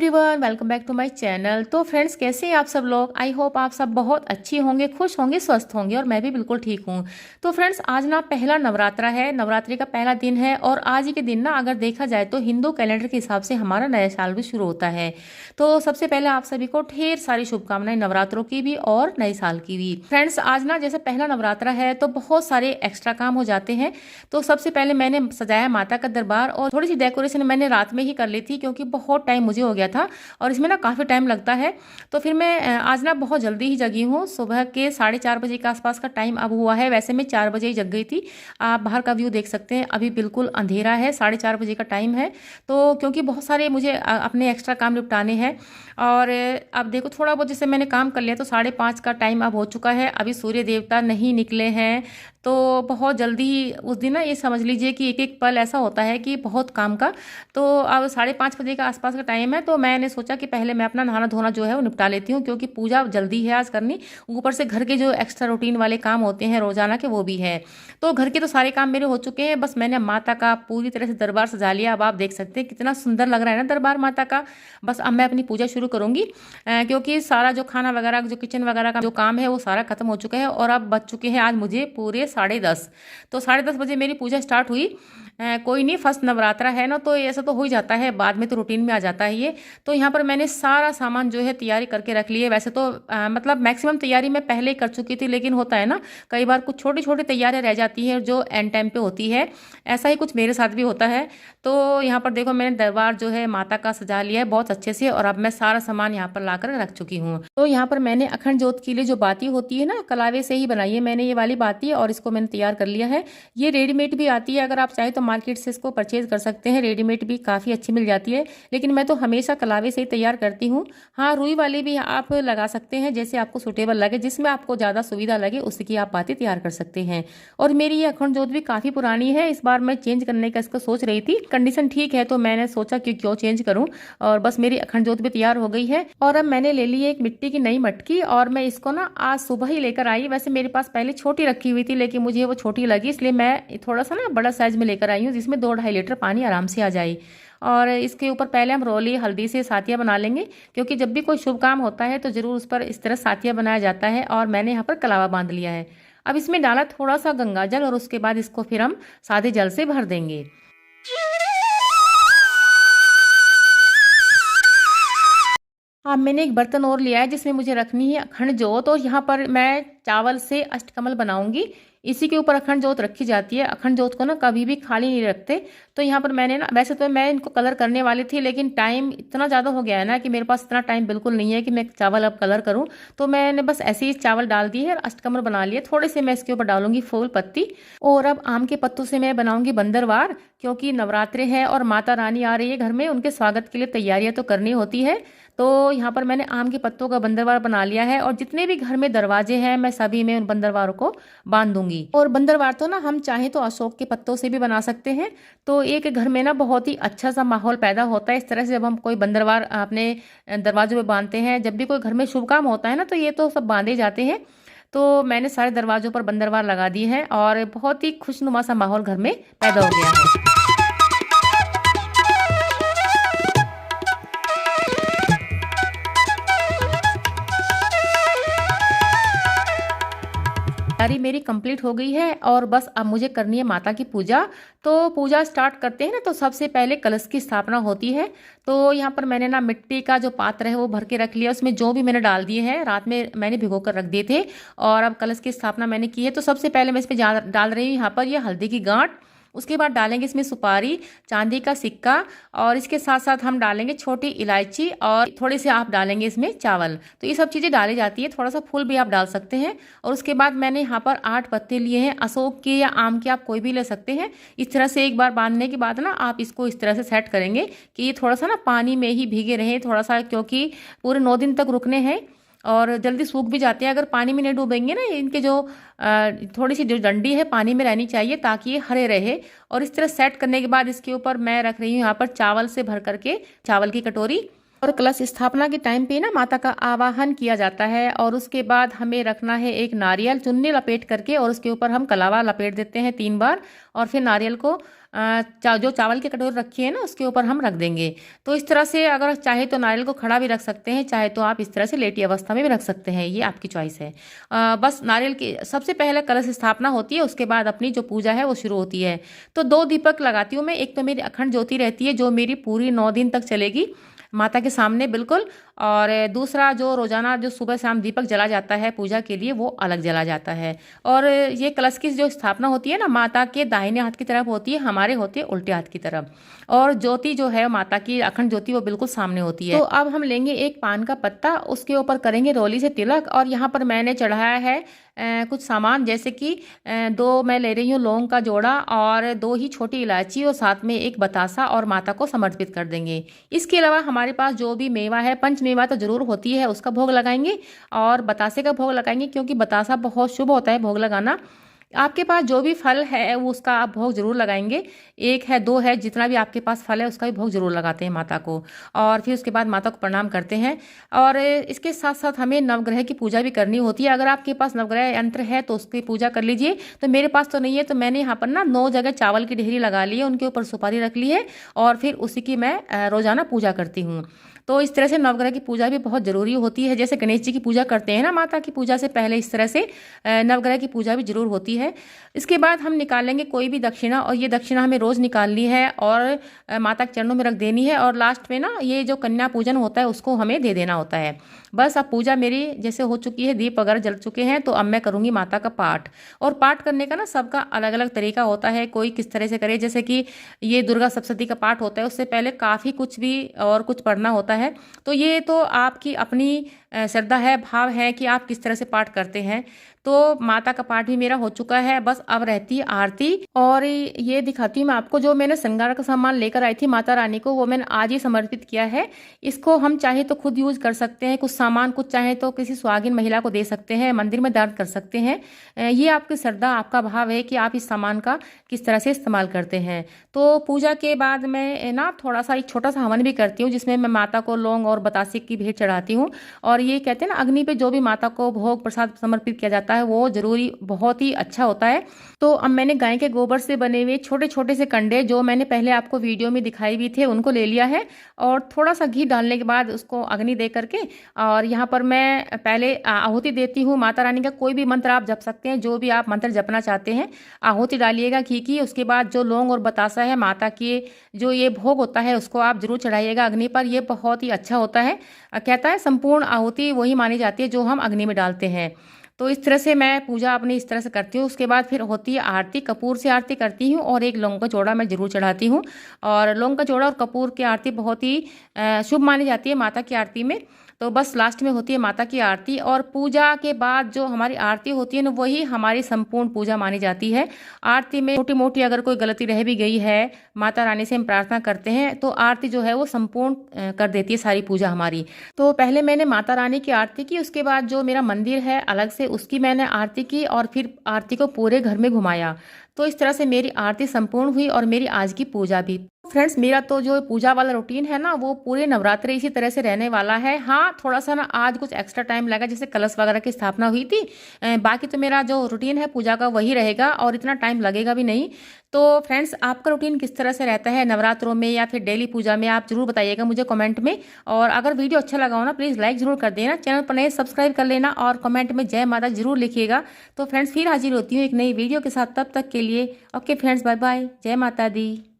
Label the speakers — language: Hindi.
Speaker 1: Everyone, welcome back to my channel. तो फ्रेंड्स, कैसे हैं आप सब लोग? आई होप आप सब बहुत अच्छी होंगे, खुश होंगे, स्वस्थ होंगे और मैं भी बिल्कुल ठीक हूँ। तो फ्रेंड्स, आज ना पहला नवरात्रा है, नवरात्रि का पहला दिन है और आज ही के दिन ना अगर देखा जाए तो हिंदू कैलेंडर के हिसाब से हमारा नया साल भी शुरू होता है। तो सबसे पहले आप सभी को ढेर सारी शुभकामनाएं नवरात्रों की भी और नए साल की भी। फ्रेंड्स, आज ना जैसे पहला नवरात्रा है तो बहुत सारे एक्स्ट्रा काम हो जाते हैं। तो सबसे पहले मैंने सजाया माता का दरबार और थोड़ी सी डेकोरेशन मैंने रात में ही कर ली थी क्योंकि बहुत टाइम मुझे हो गया था और इसमें ना काफ़ी टाइम लगता है। तो फिर मैं आज ना बहुत जल्दी ही जगी हूँ। सुबह के 4:30 बजे के आसपास का टाइम अब हुआ है। वैसे मैं 4 बजे ही जग गई थी। आप बाहर का व्यू देख सकते हैं, अभी बिल्कुल अंधेरा है, 4:30 बजे का टाइम है। तो क्योंकि बहुत सारे मुझे अपने एक्स्ट्रा काम निपटाने हैं और अब देखो थोड़ा बहुत जैसे मैंने काम कर लिया तो 5:30 का टाइम अब हो चुका है। अभी सूर्य देवता नहीं निकले हैं तो बहुत जल्दी ही उस दिन ना ये समझ लीजिए कि एक एक पल ऐसा होता है कि बहुत काम का। तो अब 5:30 बजे का आसपास का टाइम है तो मैंने सोचा कि पहले मैं अपना नहाना धोना जो है वो निपटा लेती हूँ क्योंकि पूजा जल्दी है आज करनी। ऊपर से घर के जो एक्स्ट्रा रूटीन वाले काम होते हैं रोजाना के वो भी है। तो घर के तो सारे काम मेरे हो चुके हैं, बस मैंने माता का पूरी तरह से दरबार सजा लिया। अब आप देख सकते हैं कितना सुंदर लग रहा है ना दरबार माता का। बस अब मैं अपनी पूजा शुरू करूंगी क्योंकि सारा जो खाना वगैरह जो किचन वगैरह का जो काम है वो सारा खत्म हो चुका है और अब बज चुके हैं आज मुझे पूरे 10:30। तो 10:30 बजे मेरी पूजा स्टार्ट हुई। कोई नहीं, फर्स्ट नवरात्रा है ना तो ऐसा तो हो ही जाता है, बाद में तो रूटीन में आ जाता है ये। तो यहाँ पर मैंने सारा सामान जो है तैयारी करके रख ली है। वैसे तो मतलब मैक्सिमम तैयारी मैं पहले ही कर चुकी थी, लेकिन होता है ना कई बार कुछ छोटी छोटी तैयारियां रह जाती हैं जो एंड टाइम पे होती है। ऐसा ही कुछ मेरे साथ भी होता है। तो यहाँ पर देखो मैंने दरबार जो है माता का सजा लिया है बहुत अच्छे से और अब मैं सारा सामान यहाँ पर लाकर रख चुकी हूँ। तो यहाँ पर मैंने अखंड ज्योत के लिए जो बाती होती है ना, कलावे से ही बनाई है मैंने ये वाली बाती और इसको मैंने तैयार कर लिया है। ये रेडीमेड भी आती है, अगर आप चाहें तो मार्केट से इसको परचेज कर सकते हैं। रेडीमेड भी काफ़ी अच्छी मिल जाती है, लेकिन मैं तो हमेशा कलावे से ही तैयार करती हूँ। हाँ, रुई वाली भी आप लगा सकते हैं, जैसे आपको सुटेबल लगे, जिसमें आपको ज़्यादा सुविधा लगे उसकी आप बातें तैयार कर सकते हैं। और मेरी ये अखंड ज्योत भी काफ़ी पुरानी है, इस बार मैं चेंज करने का इसको सोच रही थी। कंडीशन ठीक है तो मैंने सोचा कि क्यों चेंज करूँ, और बस मेरी अखंड ज्योत भी तैयार हो गई है। और अब मैंने ले ली है एक मिट्टी की नई मटकी और मैं इसको ना आज सुबह ही लेकर आई। वैसे मेरे पास पहले छोटी रखी हुई थी लेकिन मुझे वो छोटी लगी, इसलिए मैं थोड़ा सा ना बड़ा साइज में लेकर आई हूँ जिसमें 2-2.5 लीटर पानी आराम से आ जाए। और इसके ऊपर पहले हम रोली हल्दी से सातिया बना लेंगे क्योंकि जब भी कोई शुभ काम होता है तो जरूर उस पर इस तरह सातिया बनाया जाता है। और मैंने यहाँ पर कलावा बांध लिया है। अब इसमें डाला थोड़ा सा गंगा जल और उसके बाद इसको फिर हम सादे जल से भर देंगे। अब मैंने एक बर्तन और लिया है जिसमें मुझे रखनी है अखंड ज्योत और यहाँ पर मैं चावल से अष्टकमल बनाऊंगी। इसी के ऊपर अखंड ज्योत रखी जाती है। अखंड ज्योत को ना कभी भी खाली नहीं रखते। तो यहाँ पर मैंने ना, वैसे तो मैं इनको कलर करने वाली थी लेकिन टाइम इतना ज़्यादा हो गया है ना कि मेरे पास इतना टाइम बिल्कुल नहीं है कि मैं चावल अब कलर करूँ। तो मैंने बस ऐसे ही चावल डाल दिए और अष्टकमल बना लिए। थोड़े से मैं इसके ऊपर डालूंगी फूल पत्ती और अब आम के पत्तों से मैं बनाऊंगी बंदरवार क्योंकि नवरात्रे हैं और माता रानी आ रही है घर में, उनके स्वागत के लिए तैयारियां तो करनी होती है। तो यहाँ पर मैंने आम के पत्तों का बंदरवार बना लिया है और जितने भी घर में दरवाजे हैं मैं सभी में उन बंदरवारों को बांध दूंगी। और बंदरवार तो ना हम चाहें तो अशोक के पत्तों से भी बना सकते हैं। तो एक घर में ना बहुत ही अच्छा सा माहौल पैदा होता है इस तरह से जब हम कोई बंदरवार अपने दरवाजों में बांधते हैं। जब भी कोई घर में शुभ काम होता है ना तो ये तो सब बांधे जाते हैं। तो मैंने सारे दरवाजों पर बंदरवार लगा दिए हैं और बहुत ही खुशनुमा सा माहौल घर में पैदा हो गया है। तैयारी मेरी कंप्लीट हो गई है और बस अब मुझे करनी है माता की पूजा। तो पूजा स्टार्ट करते हैं ना तो सबसे पहले कलश की स्थापना होती है। तो यहाँ पर मैंने ना मिट्टी का जो पात्र है वो भर के रख लिया, उसमें जो भी मैंने डाल दिए हैं रात में मैंने भिगो कर रख दिए थे और अब कलश की स्थापना मैंने की है। तो सबसे पहले मैं इसमें डाल रही हूँ यहाँ पर ये हल्दी की गांठ। उसके बाद डालेंगे इसमें सुपारी, चांदी का सिक्का और इसके साथ साथ हम डालेंगे छोटी इलायची और थोड़े से आप डालेंगे इसमें चावल। तो ये सब चीज़ें डाली जाती है, थोड़ा सा फूल भी आप डाल सकते हैं। और उसके बाद मैंने यहाँ पर 8 पत्ते लिए हैं, अशोक के या आम के आप कोई भी ले सकते हैं। इस तरह से एक बार बांधने के बाद ना आप इसको इस तरह से सेट करेंगे कि ये थोड़ा सा ना पानी में ही भीगे रहें थोड़ा सा, क्योंकि पूरे 9 दिन तक रुकने हैं और जल्दी सूख भी जाते हैं अगर पानी में नहीं डूबेंगे ना। इनके जो थोड़ी सी जो डंडी है पानी में रहनी चाहिए ताकि ये हरे रहे। और इस तरह सेट करने के बाद इसके ऊपर मैं रख रही हूँ यहाँ पर चावल से भर करके चावल की कटोरी और कलश स्थापना के टाइम पे ना माता का आवाहन किया जाता है और उसके बाद हमें रखना है एक नारियल चुन्नी लपेट करके और उसके ऊपर हम कलावा लपेट देते हैं 3 बार और फिर नारियल को जो चावल की कटोरी रखी है ना उसके ऊपर हम रख देंगे। तो इस तरह से अगर चाहे तो नारियल को खड़ा भी रख सकते हैं, चाहे तो आप इस तरह से लेटी अवस्था में भी रख सकते हैं, ये आपकी चॉइस है। बस नारियल की सबसे पहले कलश स्थापना होती है, उसके बाद अपनी जो पूजा है वो शुरू होती है। तो 2 दीपक लगाती हूँ मैं, एक तो मेरी अखंड ज्योति रहती है जो मेरी पूरी 9 दिन तक चलेगी माता के सामने बिल्कुल, और दूसरा जो रोजाना जो सुबह शाम दीपक जला जाता है पूजा के लिए वो अलग जला जाता है। और ये कलश की जो स्थापना होती है ना माता के दाहिने हाथ की तरफ होती है, हमारे होती है उल्टे हाथ की तरफ, और ज्योति जो है माता की अखंड ज्योति वो बिल्कुल सामने होती है। तो अब हम लेंगे एक पान का पत्ता, उसके ऊपर करेंगे रोली से तिलक, और यहाँ पर मैंने चढ़ाया है कुछ सामान, जैसे कि 2 मैं ले रही हूँ लौंग का जोड़ा और 2 ही छोटी इलायची और साथ में एक बतासा, और माता को समर्पित कर देंगे। इसके अलावा हमारे पास जो भी मेवा है, पंच मेवा तो जरूर होती है, उसका भोग लगाएंगे और बतासे का भोग लगाएंगे, क्योंकि बतासा बहुत शुभ होता है भोग लगाना। आपके पास जो भी फल है वो उसका आप भोग जरूर लगाएंगे, 1 है 2 है, जितना भी आपके पास फल है उसका भी भोग जरूर लगाते हैं माता को, और फिर उसके बाद माता को प्रणाम करते हैं। और इसके साथ साथ हमें नवग्रह की पूजा भी करनी होती है। अगर आपके पास नवग्रह यंत्र है तो उसकी पूजा कर लीजिए, तो मेरे पास तो नहीं है, तो मैंने यहाँ पर ना 9 जगह चावल की ढेरी लगा ली है, उनके ऊपर सुपारी रख ली है और फिर उसी की मैं रोजाना पूजा करती हूँ। तो इस तरह से नवग्रह की पूजा भी बहुत जरूरी होती है, जैसे गणेश जी की पूजा करते हैं ना माता की पूजा से पहले, इस तरह से नवग्रह की पूजा भी जरूर होती है। इसके बाद हम निकालेंगे कोई भी दक्षिणा, और ये दक्षिणा हमें रोज निकालनी है और माता के चरणों में रख देनी है, और लास्ट में ना ये जो कन्या पूजन होता है उसको हमें दे देना होता है। बस अब पूजा मेरी जैसे हो चुकी है, दीप वगैरह जल चुके हैं, तो अब मैं करूंगी माता का पाठ। और पाठ करने का ना सबका अलग अलग तरीका होता है, कोई किस तरह से करे, जैसे कि ये दुर्गा सप्तशती का पाठ होता है उससे पहले काफी कुछ भी और कुछ पढ़ना होता है। तो ये तो आपकी अपनी श्रद्धा है, भाव है कि आप किस तरह से पाठ करते हैं। तो माता का पाठ भी मेरा हो चुका है, बस अब रहती है आरती। और ये दिखाती हूँ मैं आपको, जो मैंने श्रृंगार का सामान लेकर आई थी माता रानी को, वो मैंने आज ही समर्पित किया है। इसको हम चाहे तो खुद यूज कर सकते हैं, कुछ सामान कुछ चाहे तो किसी सुहागिन महिला को दे सकते हैं, मंदिर में दान कर सकते हैं। ये आपकी श्रद्धा, आपका भाव है कि आप इस सामान का किस तरह से इस्तेमाल करते हैं। तो पूजा के बाद मैं ना थोड़ा सा एक छोटा सा हवन भी करती हूँ, जिसमें मैं माता को लौंग और बतासे की भेंट चढ़ाती हूँ। और ये कहते हैं ना अग्नि पे जो भी माता को भोग प्रसाद समर्पित किया जाता है वो जरूरी बहुत ही अच्छा होता है। तो अब मैंने गाय के गोबर से बने हुए छोटे छोटे से कंडे, जो मैंने पहले आपको वीडियो में दिखाई भी थे, उनको ले लिया है, और थोड़ा सा घी डालने के बाद उसको अग्नि दे करके, और यहाँ पर मैं पहले आहुति देती हूँ माता रानी का। कोई भी मंत्र आप जप सकते हैं, जो भी आप मंत्र जपना चाहते हैं, आहुति डालिएगा घी की। उसके बाद जो लौंग और बतासा है माता के जो ये भोग होता है उसको आप जरूर चढ़ाइएगा अग्नि पर, ये बहुत ही अच्छा होता है। कहता है संपूर्ण आहुति वही मानी जाती है जो हम अग्नि में डालते हैं। तो इस तरह से मैं पूजा अपनी इस तरह से करती हूँ। उसके बाद फिर होती है आरती, कपूर से आरती करती हूँ, और एक लौंग का जोड़ा मैं जरूर चढ़ाती हूँ। और लौंग का जोड़ा और कपूर की आरती बहुत ही शुभ मानी जाती है माता की आरती में। तो बस लास्ट में होती है माता की आरती, और पूजा के बाद जो हमारी आरती होती है ना वही हमारी संपूर्ण पूजा मानी जाती है। आरती में छोटी मोटी अगर कोई गलती रह भी गई है, माता रानी से हम प्रार्थना करते हैं, तो आरती जो है वो संपूर्ण कर देती है सारी पूजा हमारी। तो पहले मैंने माता रानी की आरती की, उसके बाद जो मेरा मंदिर है अलग से उसकी मैंने आरती की, और फिर आरती को पूरे घर में घुमाया। तो इस तरह से मेरी आरती संपूर्ण हुई और मेरी आज की पूजा भी। फ्रेंड्स, मेरा तो जो पूजा वाला रूटीन है ना वो पूरे नवरात्रे इसी तरह से रहने वाला है। हाँ, थोड़ा सा ना आज कुछ एक्स्ट्रा टाइम लगा, जैसे कलश वगैरह की स्थापना हुई थी। बाकी तो मेरा जो रूटीन है पूजा का वही रहेगा, और इतना टाइम लगेगा भी नहीं। तो फ्रेंड्स, आपका रूटीन किस तरह से रहता है नवरात्रों में या फिर डेली पूजा में, आप जरूर बताइएगा मुझे कमेंट में। और अगर वीडियो अच्छा लगा हो ना प्लीज़ लाइक जरूर कर देना, चैनल पर नए सब्सक्राइब कर लेना, और कमेंट में जय माता जरूर लिखिएगा। तो फ्रेंड्स, फिर हाजिर होती हूँ एक नई वीडियो के साथ, तब तक के लिए ओके फ्रेंड्स, बाय बाय, जय माता दी।